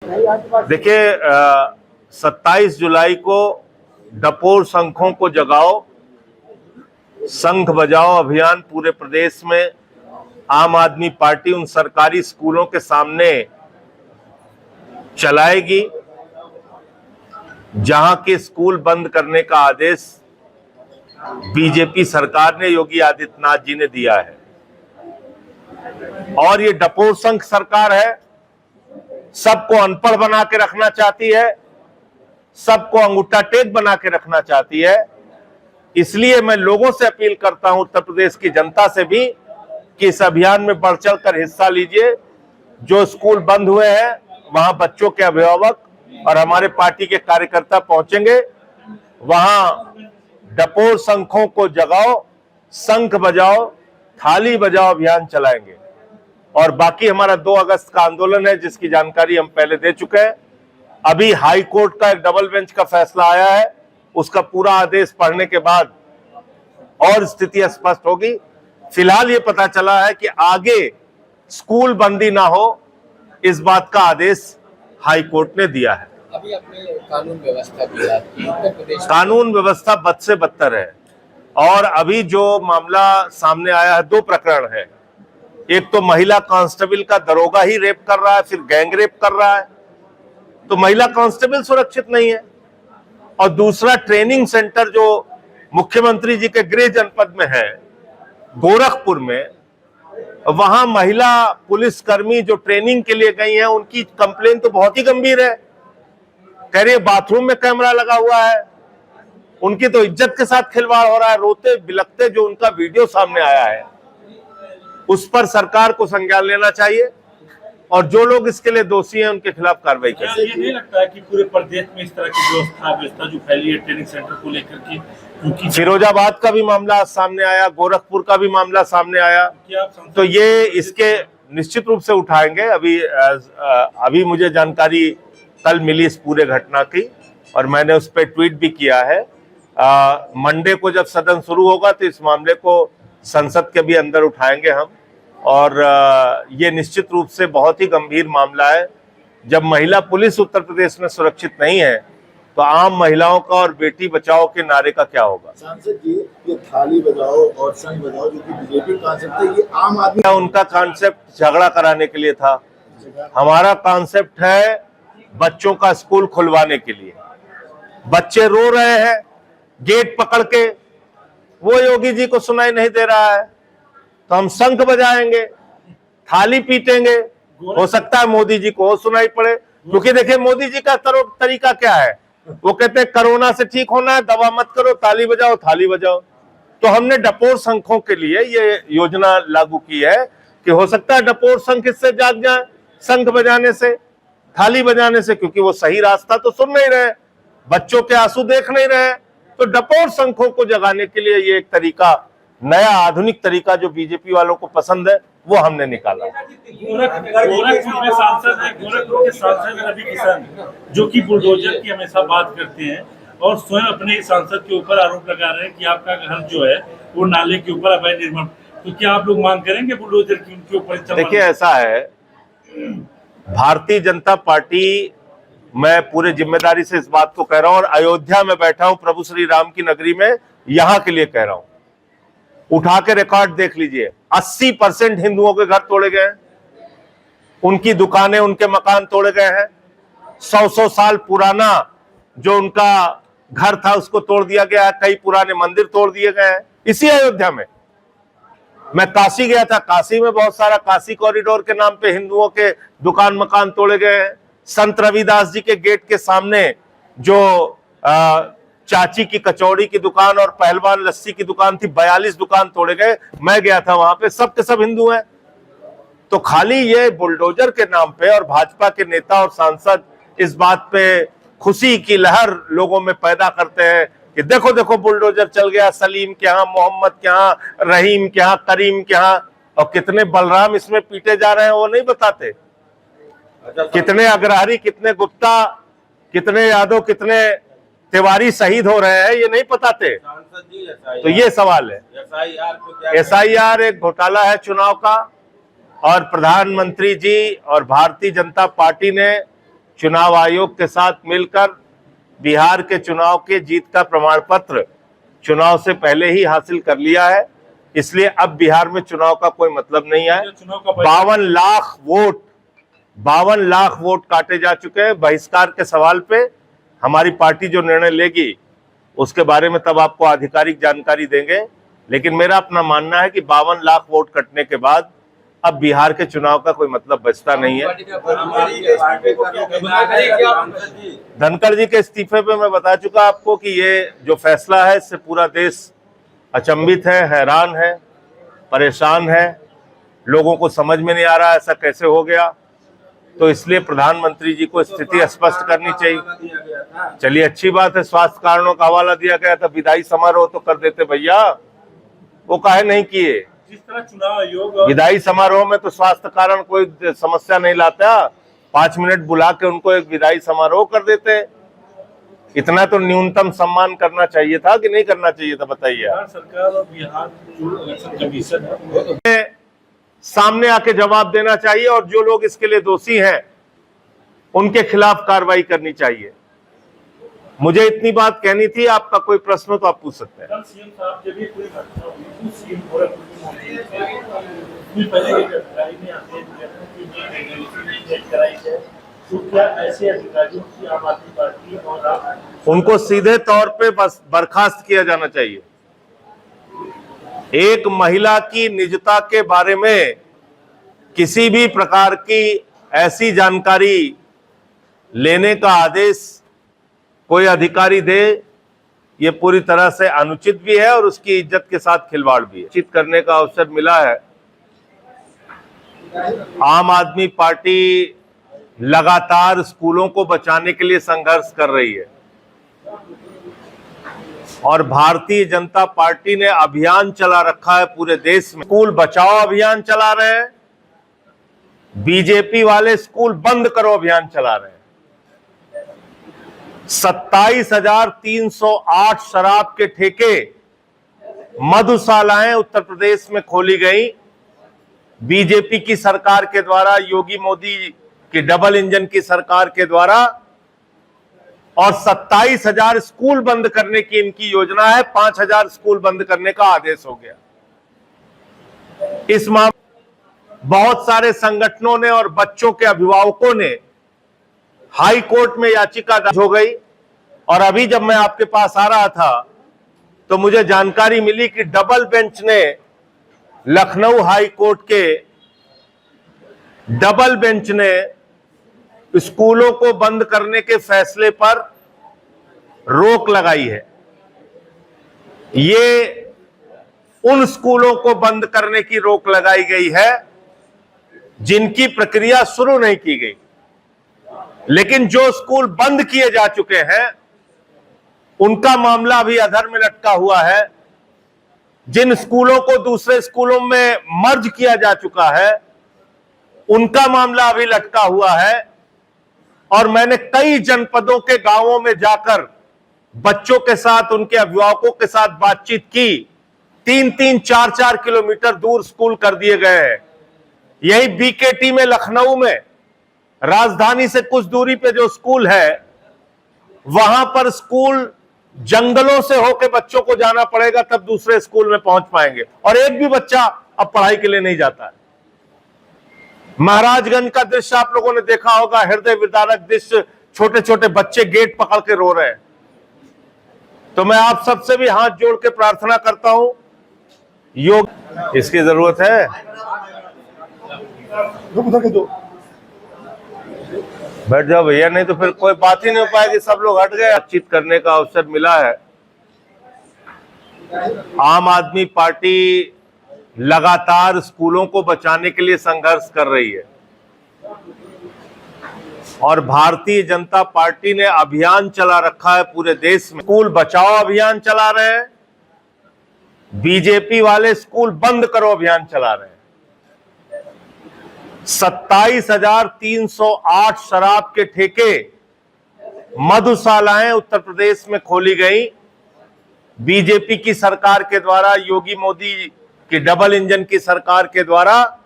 देखिए 27 जुलाई को डपोर शंखों को जगाओ, शंख बजाओ अभियान पूरे प्रदेश में आम आदमी पार्टी उन सरकारी स्कूलों के सामने चलाएगी जहां के स्कूल बंद करने का आदेश बीजेपी सरकार ने योगी आदित्यनाथ जी ने दिया है। और ये डपोर शंख सरकार है, सबको अनपढ़ बना के रखना चाहती है, सबको अंगूठा टेक बना के रखना चाहती है। इसलिए मैं लोगों से अपील करता हूं, उत्तर प्रदेश की जनता से भी, कि इस अभियान में बढ़ चढ़ कर हिस्सा लीजिए। जो स्कूल बंद हुए हैं वहां बच्चों के अभिभावक और हमारे पार्टी के कार्यकर्ता पहुंचेंगे, वहां डपोर शंखों को जगाओ, शंख बजाओ, थाली बजाओ अभियान चलाएंगे। और बाकी हमारा 2 अगस्त का आंदोलन है, जिसकी जानकारी हम पहले दे चुके हैं। अभी हाई कोर्ट का एक डबल बेंच का फैसला आया है, उसका पूरा आदेश पढ़ने के बाद और स्थिति स्पष्ट होगी। फिलहाल ये पता चला है कि आगे स्कूल बंदी ना हो, इस बात का आदेश हाई कोर्ट ने दिया है। अभी अपने कानून व्यवस्था की बात की, उत्तर प्रदेश कानून व्यवस्था बद से बदतर है। और अभी जो मामला सामने आया है, 2 प्रकरण है। एक तो महिला कांस्टेबल का दरोगा ही रेप कर रहा है, फिर गैंग रेप कर रहा है, तो महिला कांस्टेबल सुरक्षित नहीं है। और दूसरा ट्रेनिंग सेंटर जो मुख्यमंत्री जी के गृह जनपद में है, गोरखपुर में, वहां महिला पुलिसकर्मी जो ट्रेनिंग के लिए गई हैं, उनकी कंप्लेन तो बहुत ही गंभीर है। कह रही है बाथरूम में कैमरा लगा हुआ है, उनकी तो इज्जत के साथ खिलवाड़ हो रहा है। रोते बिलखते जो उनका वीडियो सामने आया है, उस पर सरकार को संज्ञान लेना चाहिए और जो लोग इसके लिए दोषी हैं उनके खिलाफ कार्रवाई करें। ये नहीं लगता है कि पूरे प्रदेश में इस तरह की व्यवस्था जो फैली है ट्रेनिंग सेंटर को लेकर के, क्योंकि फिरोजाबाद का भी मामला सामने आया, गोरखपुर का भी मामला सामने आया, तो ये इसके निश्चित रूप से उठाएंगे। अभी मुझे जानकारी कल मिली इस पूरे घटना की और मैंने उस पर ट्वीट भी किया है। मंडे को जब सदन शुरू होगा तो इस मामले को संसद के भी अंदर उठाएंगे हम। और ये निश्चित रूप से बहुत ही गंभीर मामला है। जब महिला पुलिस उत्तर प्रदेश में सुरक्षित नहीं है तो आम महिलाओं का और बेटी बचाओ के नारे का क्या होगा। सांसद जी, ये थाली बजाओ और शंख बजाओ जो कि बीजेपी कॉन्सेप्ट है, ये आम आदमी उनका कॉन्सेप्ट झगड़ा कराने के लिए था। हमारा कॉन्सेप्ट है बच्चों का स्कूल खुलवाने के लिए। बच्चे रो रहे हैं गेट पकड़ के, वो योगी जी को सुनाई नहीं दे रहा है, तो हम शंख बजाएंगे, थाली पीटेंगे। हो सकता है मोदी जी को सुनाई पड़े, क्योंकि देखिए मोदी जी का तरीका क्या है, वो कहते हैं कोरोना से ठीक होना है, दवा मत करो, ताली बजाओ, थाली बजाओ। तो हमने डपोर शंखों के लिए ये योजना लागू की है कि हो सकता है डपोर शंख इससे जाग जाए, शंख बजाने से, थाली बजाने से, क्योंकि वो सही रास्ता तो सुन नहीं रहे, बच्चों के आंसू देख नहीं रहे। तो डपोर शंखों को जगाने के लिए ये एक तरीका, नया आधुनिक तरीका जो बीजेपी वालों को पसंद है, वो हमने निकाला। गोरखपुर में सांसद है, गोरखपुर के सांसद रवि किशन, जो कि बुलडोजर की हमेशा बात करते हैं और स्वयं अपने सांसद के ऊपर आरोप लगा रहे हैं कि आपका घर जो है वो नाले के ऊपर अवैध निर्माण। तो क्या आप लोग मांग करेंगे बुलडोजर की उनके ऊपर? देखिए ऐसा है, भारतीय जनता पार्टी, मैं पूरे जिम्मेदारी से इस बात को कह रहा हूं और अयोध्या में बैठा हूं, प्रभु श्री राम की नगरी में, यहां के लिए कह रहा हूं। उठा के रिकॉर्ड देख लीजिए, 80% हिंदुओं के घर तोड़े गए हैं, उनकी दुकानें, उनके मकान तोड़े गए हैं। 100 साल पुराना जो उनका घर था उसको तोड़ दिया गया है, कई पुराने मंदिर तोड़ दिए गए हैं इसी अयोध्या में। मैं काशी गया था, काशी में बहुत सारा, काशी कॉरिडोर के नाम पे हिंदुओं के दुकान मकान तोड़े गए हैं। संत रविदास जी के गेट के सामने जो चाची की कचौड़ी की दुकान और पहलवान लस्सी की दुकान थी, 42 दुकान तोड़े गए। मैं गया था वहां पे, सब के सब हिंदू हैं। तो खाली ये बुलडोजर के नाम पे और भाजपा के नेता और सांसद इस बात पे खुशी की लहर लोगों में पैदा करते हैं कि देखो देखो बुलडोजर चल गया, सलीम के यहाँ, मोहम्मद के यहाँ, रहीम के यहाँ, करीम के यहाँ, और कितने बलराम इसमें पीटे जा रहे हैं वो नहीं बताते। कितने अग्रहारी, कितने गुप्ता, कितने यादव, कितने तिवारी शहीद हो रहे हैं ये नहीं बताते। तो ये सवाल है। SIR एक घोटाला है चुनाव का, और प्रधानमंत्री जी और भारतीय जनता पार्टी ने चुनाव आयोग के साथ मिलकर बिहार के चुनाव के जीत का प्रमाण पत्र चुनाव से पहले ही हासिल कर लिया है। इसलिए अब बिहार में चुनाव का कोई मतलब नहीं है। 52 लाख वोट काटे जा चुके हैं। बहिष्कार के सवाल पे हमारी पार्टी जो निर्णय लेगी उसके बारे में तब आपको आधिकारिक जानकारी देंगे। लेकिन मेरा अपना मानना है कि 52 लाख वोट कटने के बाद अब बिहार के चुनाव का कोई मतलब बचता नहीं है। धनखड़ जी के इस्तीफे पे मैं बता चुका आपको कि ये जो फैसला है इससे पूरा देश अचंभित है, हैरान है, परेशान है। लोगों को समझ में नहीं आ रहा ऐसा कैसे हो गया। तो इसलिए प्रधानमंत्री जी को स्थिति स्पष्ट करनी चाहिए। चलिए अच्छी बात है, स्वास्थ्य कारणों का हवाला दिया गया था। विदाई समारोह तो कर देते भैया, वो काहे नहीं किए। जिस तरह चुनाव आयोग विदाई समारोह में तो स्वास्थ्य कारण कोई समस्या नहीं लाता। 5 मिनट बुला के उनको एक विदाई समारोह कर देते। इतना तो न्यूनतम सम्मान करना चाहिए था कि नहीं करना चाहिए था, बताइए। बिहार सरकार और बिहार जो इलेक्शन कमीशन है सामने आके जवाब देना चाहिए और जो लोग इसके लिए दोषी हैं उनके खिलाफ कार्रवाई करनी चाहिए। मुझे इतनी बात कहनी थी। आपका कोई प्रश्न हो तो आप पूछ सकते हैं। कल सीएम साहब जब ये पूरी घटना हुई तो सीएम गोरखपुर में मौजूद थे। पहले की जानकारी में आते हैं कराई है तो क्या ऐसे अधिकारियों की आम आदमी पार्टी और आप उनको सीधे तौर पे बस बर्खास्त किया जाना चाहिए। एक महिला की निजता के बारे में किसी भी प्रकार की ऐसी जानकारी लेने का आदेश कोई अधिकारी दे, ये पूरी तरह से अनुचित भी है और उसकी इज्जत के साथ खिलवाड़ भी है। चित करने का अवसर मिला है। आम आदमी पार्टी लगातार स्कूलों को बचाने के लिए संघर्ष कर रही है और भारतीय जनता पार्टी ने अभियान चला रखा है पूरे देश में। स्कूल बचाओ अभियान चला रहे हैं, बीजेपी वाले स्कूल बंद करो अभियान चला रहे हैं। 27,308 शराब के ठेके, मधुशालाएं उत्तर प्रदेश में खोली गई बीजेपी की सरकार के द्वारा, योगी मोदी की डबल इंजन की सरकार के द्वारा। और 27,000 स्कूल बंद करने की इनकी योजना है। 5,000 स्कूल बंद करने का आदेश हो गया। इस मामले बहुत सारे संगठनों ने और बच्चों के अभिभावकों ने हाई कोर्ट में याचिका दर्ज हो गई। और अभी जब मैं आपके पास आ रहा था तो मुझे जानकारी मिली कि डबल बेंच ने, लखनऊ हाई कोर्ट के डबल बेंच ने स्कूलों को बंद करने के फैसले पर रोक लगाई है। ये उन स्कूलों को बंद करने की रोक लगाई गई है जिनकी प्रक्रिया शुरू नहीं की गई। लेकिन जो स्कूल बंद किए जा चुके हैं उनका मामला अभी अधर में लटका हुआ है। जिन स्कूलों को दूसरे स्कूलों में मर्ज किया जा चुका है उनका मामला अभी लटका हुआ है। और मैंने कई जनपदों के गांवों में जाकर बच्चों के साथ, उनके अभिभावकों के साथ बातचीत की। 3-3, 4-4 किलोमीटर दूर स्कूल कर दिए गए हैं। यही बीकेटी में, लखनऊ में, राजधानी से कुछ दूरी पे जो स्कूल है वहां पर स्कूल जंगलों से होकर बच्चों को जाना पड़ेगा तब दूसरे स्कूल में पहुंच पाएंगे। और एक भी बच्चा अब पढ़ाई के लिए नहीं जाता है। महाराजगंज का दृश्य आप लोगों ने देखा होगा, हृदय विदारक दृश्य। छोटे छोटे बच्चे गेट पकड़ के रो रहे हैं। तो मैं आप सबसे भी हाथ जोड़ के प्रार्थना करता हूं, योग इसकी जरूरत है। बैठ जाओ भैया, नहीं तो फिर कोई बात ही नहीं हो पाएगी। सब लोग हट गए। बातचीत करने का अवसर मिला है। आम आदमी पार्टी लगातार स्कूलों को बचाने के लिए संघर्ष कर रही है और भारतीय जनता पार्टी ने अभियान चला रखा है पूरे देश में। स्कूल बचाओ अभियान चला रहे हैं, बीजेपी वाले स्कूल बंद करो अभियान चला रहे हैं। 27,308 शराब के ठेके, मधुशालाएं उत्तर प्रदेश में खोली गई बीजेपी की सरकार के द्वारा, योगी मोदी की डबल इंजन की सरकार के द्वारा।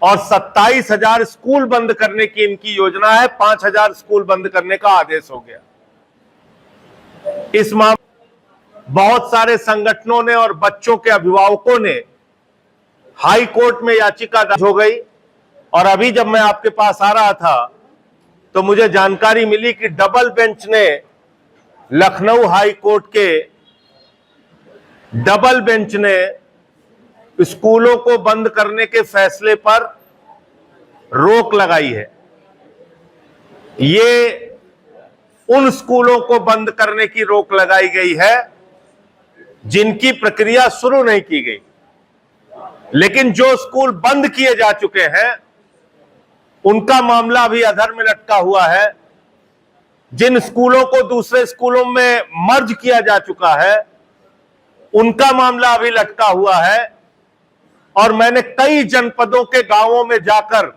और 27,000 स्कूल बंद करने की इनकी योजना है। 5,000 स्कूल बंद करने का आदेश हो गया। इस मामले बहुत सारे संगठनों ने और बच्चों के अभिभावकों ने हाई कोर्ट में याचिका दर्ज हो गई। और अभी जब मैं आपके पास आ रहा था तो मुझे जानकारी मिली कि डबल बेंच ने, लखनऊ हाई कोर्ट के डबल बेंच ने स्कूलों को बंद करने के फैसले पर रोक लगाई है। ये उन स्कूलों को बंद करने की रोक लगाई गई है जिनकी प्रक्रिया शुरू नहीं की गई, लेकिन जो स्कूल बंद किए जा चुके हैं उनका मामला अभी अधर में लटका हुआ है। जिन स्कूलों को दूसरे स्कूलों में मर्ज किया जा चुका है उनका मामला अभी लटका हुआ है। और मैंने कई जनपदों के गांवों में जाकर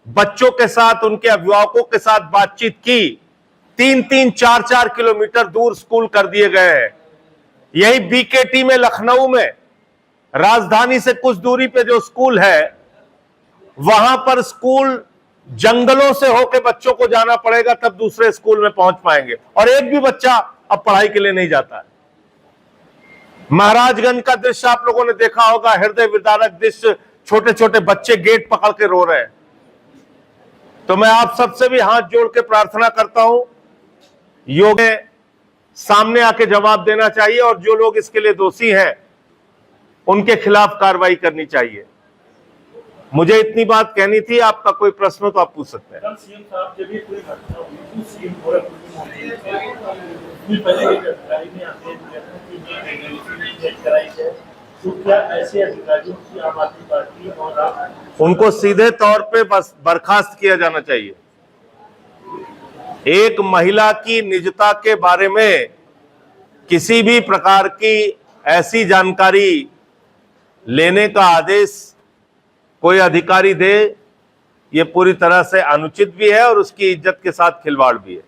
बच्चों के साथ, उनके अभिभावकों के साथ बातचीत की। 3-3, 4-4 किलोमीटर दूर स्कूल कर दिए गए हैं। यही बीकेटी में, लखनऊ में, राजधानी से कुछ दूरी पे जो स्कूल है वहां पर स्कूल जंगलों से होकर बच्चों को जाना पड़ेगा, तब दूसरे स्कूल में पहुंच पाएंगे। और एक भी बच्चा अब पढ़ाई के लिए नहीं जाता है। महाराजगंज का दृश्य आप लोगों ने देखा होगा, हृदय विदारक दृश्य, छोटे छोटे बच्चे गेट पकड़ के रो रहे हैं। तो मैं आप सबसे भी हाथ जोड़ के प्रार्थना करता हूं, योग में सामने आके जवाब देना चाहिए और जो लोग इसके लिए दोषी हैं उनके खिलाफ कार्रवाई करनी चाहिए। मुझे इतनी बात कहनी थी। आपका कोई प्रश्न हो तो आप पूछ सकते हैं। कल सीएम साहब जब ये पूरी घटना हुई तो सीएम गोरखपुर में मौजूद थे। पहले ये जानकारी में आते हैं कि कराई है, तो क्या ऐसे अधिकारियों की आम आदमी पार्टी और आप उनको सीधे तौर पे बस बर्खास्त किया जाना चाहिए। एक महिला की निजता के बारे में किसी भी प्रकार की ऐसी जानकारी लेने का आदेश कोई अधिकारी दे, ये पूरी तरह से अनुचित भी है और उसकी इज्जत के साथ खिलवाड़ भी है।